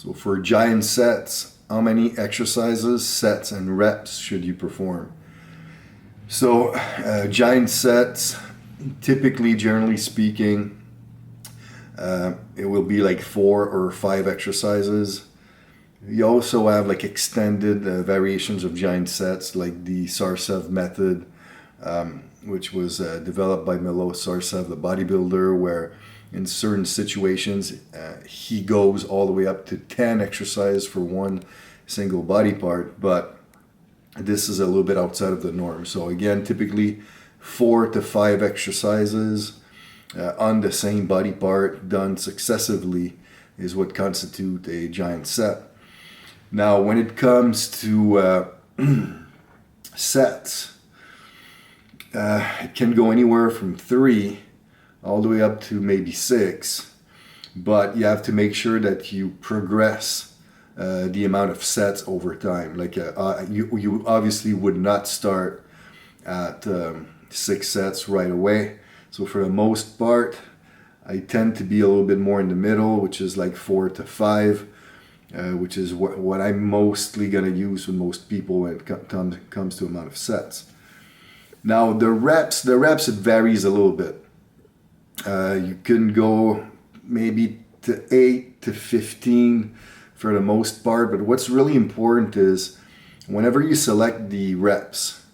So for giant sets, how many exercises, sets, and reps should you perform? So giant sets, typically, generally speaking, it will be like 4 or 5 exercises. You also have like extended variations of giant sets, like the Sarcev method, which was developed by Milos Sarcev, the bodybuilder, where in certain situations he goes all the way up to 10 exercises for one single body part, but this is a little bit outside of the norm. So again, typically 4 to 5 exercises on the same body part done successively is what constitutes a giant set. Now, when it comes to sets, it can go anywhere from 3 all the way up to maybe 6, but you have to make sure that you progress the amount of sets over time. Like you obviously would not start at 6 sets right away. So for the most part, I tend to be a little bit more in the middle, which is like 4 to 5. Which is what I'm mostly going to use with most people when it comes to amount of sets. Now the reps, it varies a little bit. You can go maybe to 8 to 15 for the most part, but what's really important is whenever you select the reps,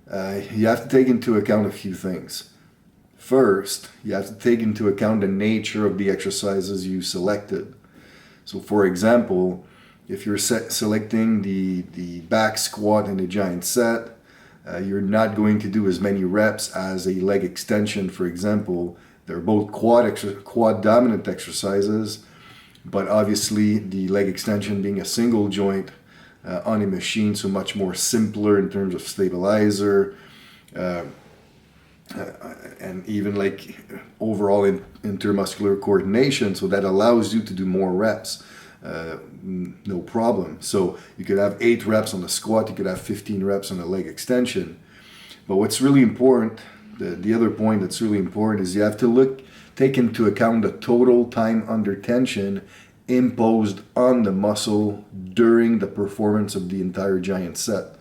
you have to take into account a few things. First, you have to take into account the nature of the exercises you selected. So for example, if you're selecting the back squat in a giant set, you're not going to do as many reps as a leg extension, for example. They're both quad dominant exercises, but obviously the leg extension being a single joint on a machine, so much more simpler in terms of stabilizer, and even like overall intermuscular coordination, so that allows you to do more reps, no problem. So you could have 8 reps on the squat, you could have 15 reps on the leg extension. But what's really important, the other point that's really important, is you have to take into account the total time under tension imposed on the muscle during the performance of the entire giant set.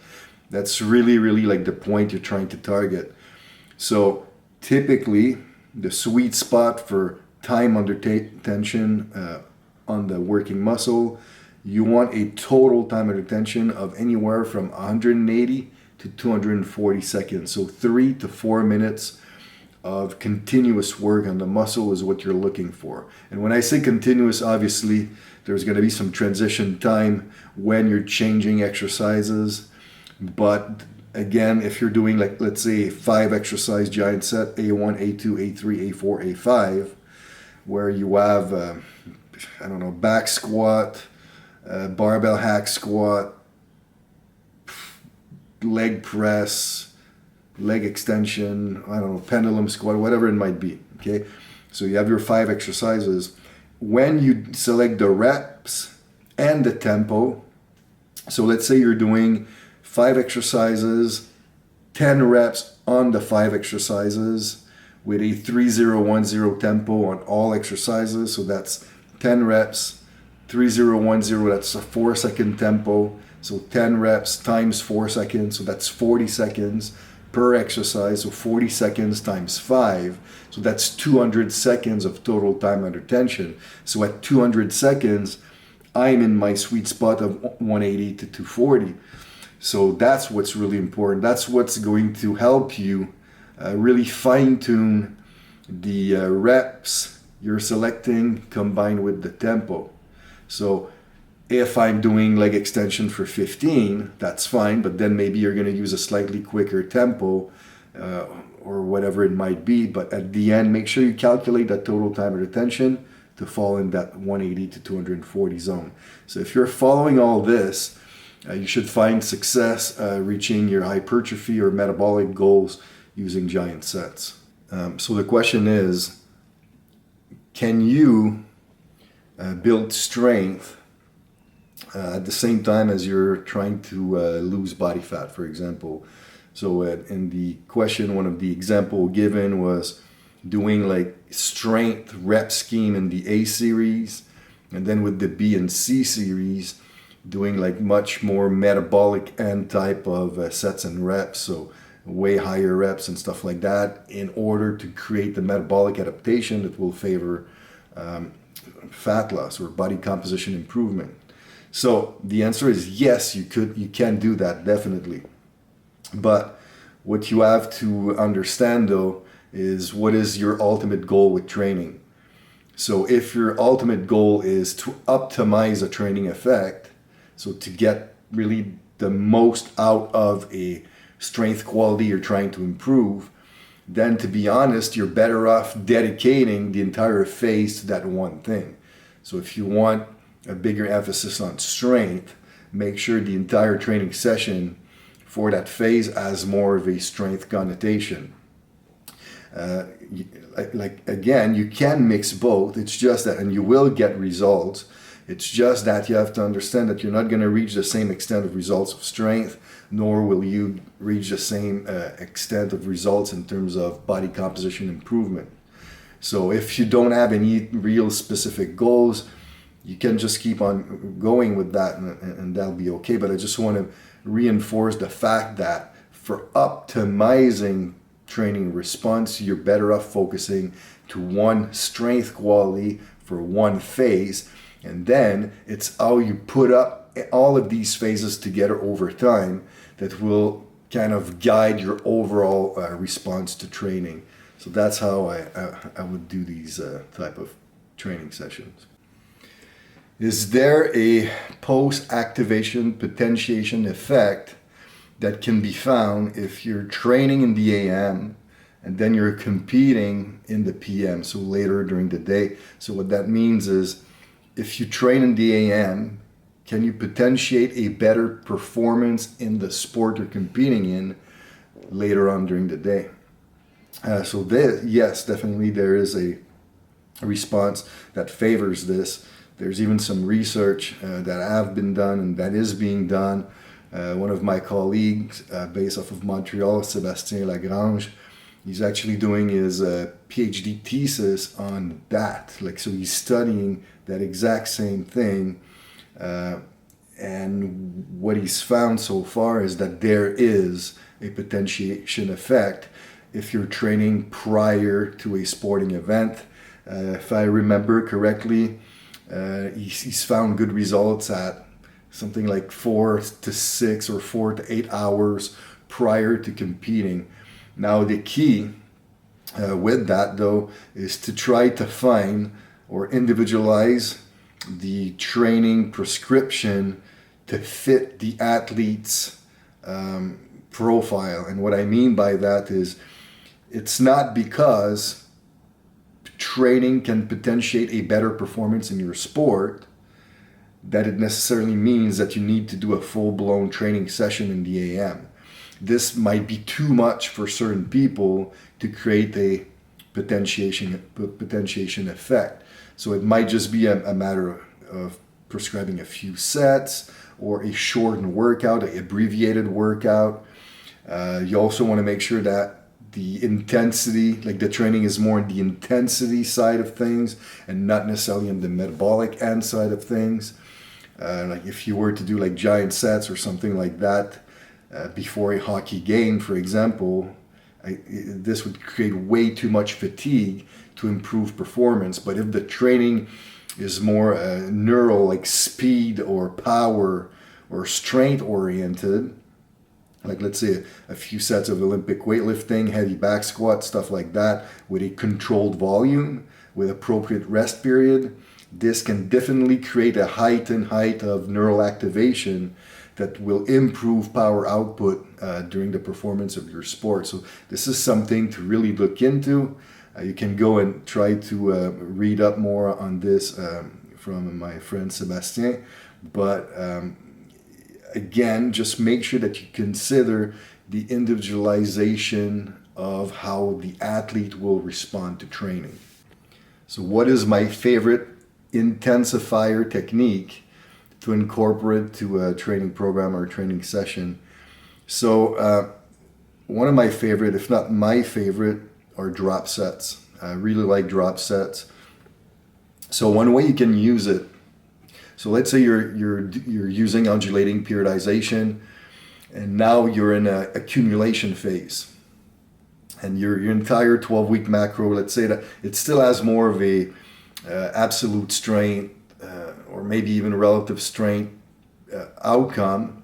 That's really, really like the point you're trying to target. So typically, the sweet spot for time under tension on the working muscle, you want a total time under tension of anywhere from 180 to 240 seconds. So 3 to 4 minutes of continuous work on the muscle is what you're looking for. And when I say continuous, obviously, there's going to be some transition time when you're changing exercises, but again, if you're doing, like, let's say a 5 exercise giant set, A1, A2, A3, A4, A5, where you have, back squat, barbell hack squat, leg press, leg extension, pendulum squat, whatever it might be, okay? So you have your 5 exercises. When you select the reps and the tempo, so let's say you're doing 5 exercises, 10 reps on the 5 exercises with a 3010 tempo on all exercises. So that's 10 reps, 3010, that's a 4-second tempo. So 10 reps times 4 seconds, so that's 40 seconds per exercise. So 40 seconds times 5, so that's 200 seconds of total time under tension. So at 200 seconds, I'm in my sweet spot of 180 to 240. So that's what's really important. That's what's going to help you really fine-tune the reps you're selecting combined with the tempo. So if I'm doing leg extension for 15, that's fine, but then maybe you're going to use a slightly quicker tempo or whatever it might be. But at the end, make sure you calculate that total time under tension to fall in that 180 to 240 zone. So if you're following all this, you should find success reaching your hypertrophy or metabolic goals using giant sets. So the question is, can you build strength at the same time as you're trying to lose body fat, for example? So in the question, one of the example given was doing like strength rep scheme in the A series And then with the B and C series, doing like much more metabolic end type of sets and reps, so way higher reps and stuff like that, in order to create the metabolic adaptation that will favor fat loss or body composition improvement. So the answer is yes, you can do that, definitely. But what you have to understand though is, what is your ultimate goal with training? So if your ultimate goal is to optimize a training effect, so to get really the most out of a strength quality you're trying to improve, then to be honest, you're better off dedicating the entire phase to that one thing. So if you want a bigger emphasis on strength, make sure the entire training session for that phase has more of a strength connotation. Again, you can mix both. It's just that, and you will get results. It's just that you have to understand that you're not going to reach the same extent of results of strength, nor will you reach the same extent of results in terms of body composition improvement. So if you don't have any real specific goals, you can just keep on going with that, and that'll be okay. But I just want to reinforce the fact that for optimizing training response, you're better off focusing to one strength quality for one phase, and then it's how you put up all of these phases together over time that will kind of guide your overall response to training. So that's how I would do these type of training sessions. Is there a post-activation potentiation effect that can be found if you're training in the AM and then you're competing in the PM, so later during the day? So what that means is, if you train in the AM, can you potentiate a better performance in the sport you're competing in later on during the day? So yes, definitely there is a response that favors this. There's even some research that have been done and that is being done. One of my colleagues based off of Montreal, Sébastien Lagrange, he's actually doing his PhD thesis on that. So he's studying that exact same thing. And what he's found so far is that there is a potentiation effect if you're training prior to a sporting event. If I remember correctly, he's found good results at something like 4 to 6 or 4 to 8 hours prior to competing. Now the key with that though is to try to find or individualize the training prescription to fit the athlete's profile. And what I mean by that is, it's not because training can potentiate a better performance in your sport that it necessarily means that you need to do a full-blown training session in the AM. This might be too much for certain people to create a potentiation effect. So it might just be a matter of prescribing a few sets or a shortened workout, an abbreviated workout. You also want to make sure that the intensity, like the training is more on the intensity side of things and not necessarily on the metabolic end side of things. Like if you were to do like giant sets or something like that before a hockey game, for example, this would create way too much fatigue to improve performance. But if the training is more neural, like speed or power or strength oriented, like let's say a few sets of Olympic weightlifting, heavy back squat, stuff like that, with a controlled volume, with appropriate rest period, this can definitely create a height of neural activation that will improve power output during the performance of your sport. So this is something to really look into. You can go and try to read up more on this from my friend Sébastien. But again, just make sure that you consider the individualization of how the athlete will respond to training. So what is my favorite intensifier technique to incorporate to a training program or a training session? So one of my favorite, if not my favorite, are drop sets. I really like drop sets. So one way you can use it So let's say you're using undulating periodization, and now you're in an accumulation phase. And your entire 12-week macro, let's say that it still has more of a absolute strength or maybe even relative strength outcome,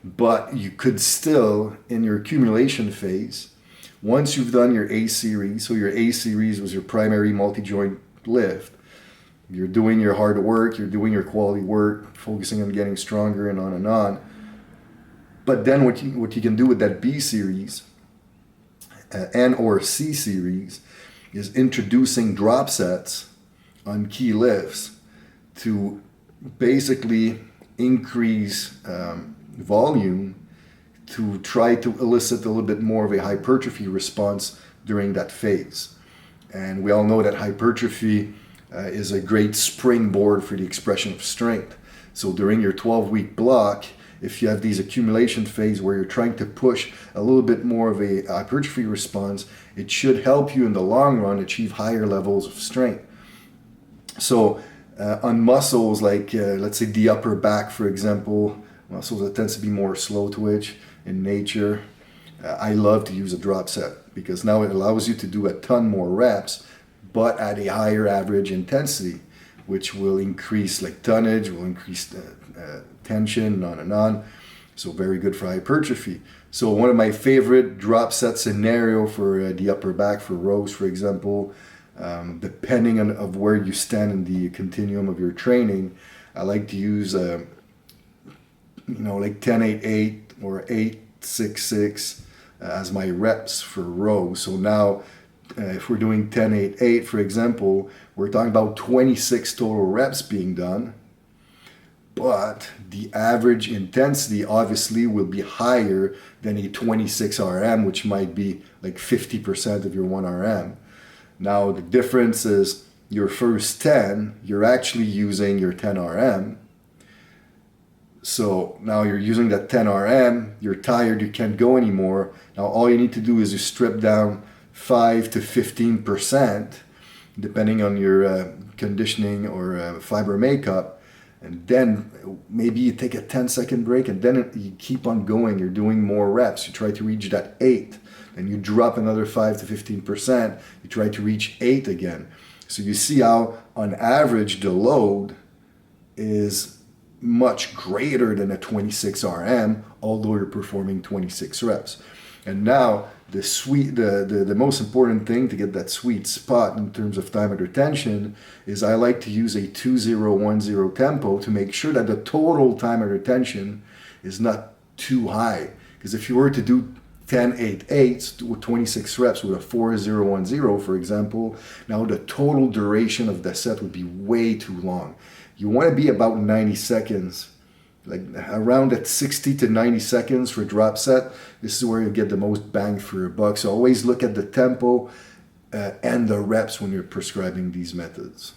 but you could still, in your accumulation phase, once you've done your A series, so your A series was your primary multi-joint lift, you're doing your hard work, you're doing your quality work, focusing on getting stronger and on and on. But then what you can do with that B series and or C series is introducing drop sets on key lifts to basically increase volume to try to elicit a little bit more of a hypertrophy response during that phase. And we all know that hypertrophy is a great springboard for the expression of strength. So during your 12-week block, if you have these accumulation phase where you're trying to push a little bit more of a hypertrophy response, it should help you in the long run achieve higher levels of strength. So on muscles like, let's say the upper back, for example, muscles that tends to be more slow twitch in nature, I love to use a drop set because now it allows you to do a ton more reps, but at a higher average intensity, which will increase like tonnage, will increase tension, on and on. So very good for hypertrophy. So one of my favorite drop set scenario for the upper back for rows, for example, depending on of where you stand in the continuum of your training, I like to use like 10-8-8 or 8-6-6 as my reps for rows. So now if we're doing 10-8-8, for example, we're talking about 26 total reps being done, but the average intensity obviously will be higher than a 26 RM, which might be like 50% of your 1 RM. Now the difference is your first 10, you're actually using your 10 RM. So now you're using that 10 RM, you're tired, you can't go anymore. Now all you need to do is you strip down 5 to 15%, depending on your conditioning or fiber makeup. And then maybe you take a 10-second break and then you keep on going. You're doing more reps. You try to reach that 8. Then you drop another 5 to 15%. You try to reach 8 again. So you see how on average the load is much greater than a 26 RM, although you're performing 26 reps. And now the most important thing to get that sweet spot in terms of time under tension is I like to use a 2-0-1-0 tempo to make sure that the total time under tension is not too high. Because if you were to do 10-8-8 with 26 reps with a 4-0-1-0, for example, now the total duration of the set would be way too long. You want to be about 90 seconds, like around at 60 to 90 seconds for drop set. This is where you get the most bang for your buck. So always look at the tempo and the reps when you're prescribing these methods.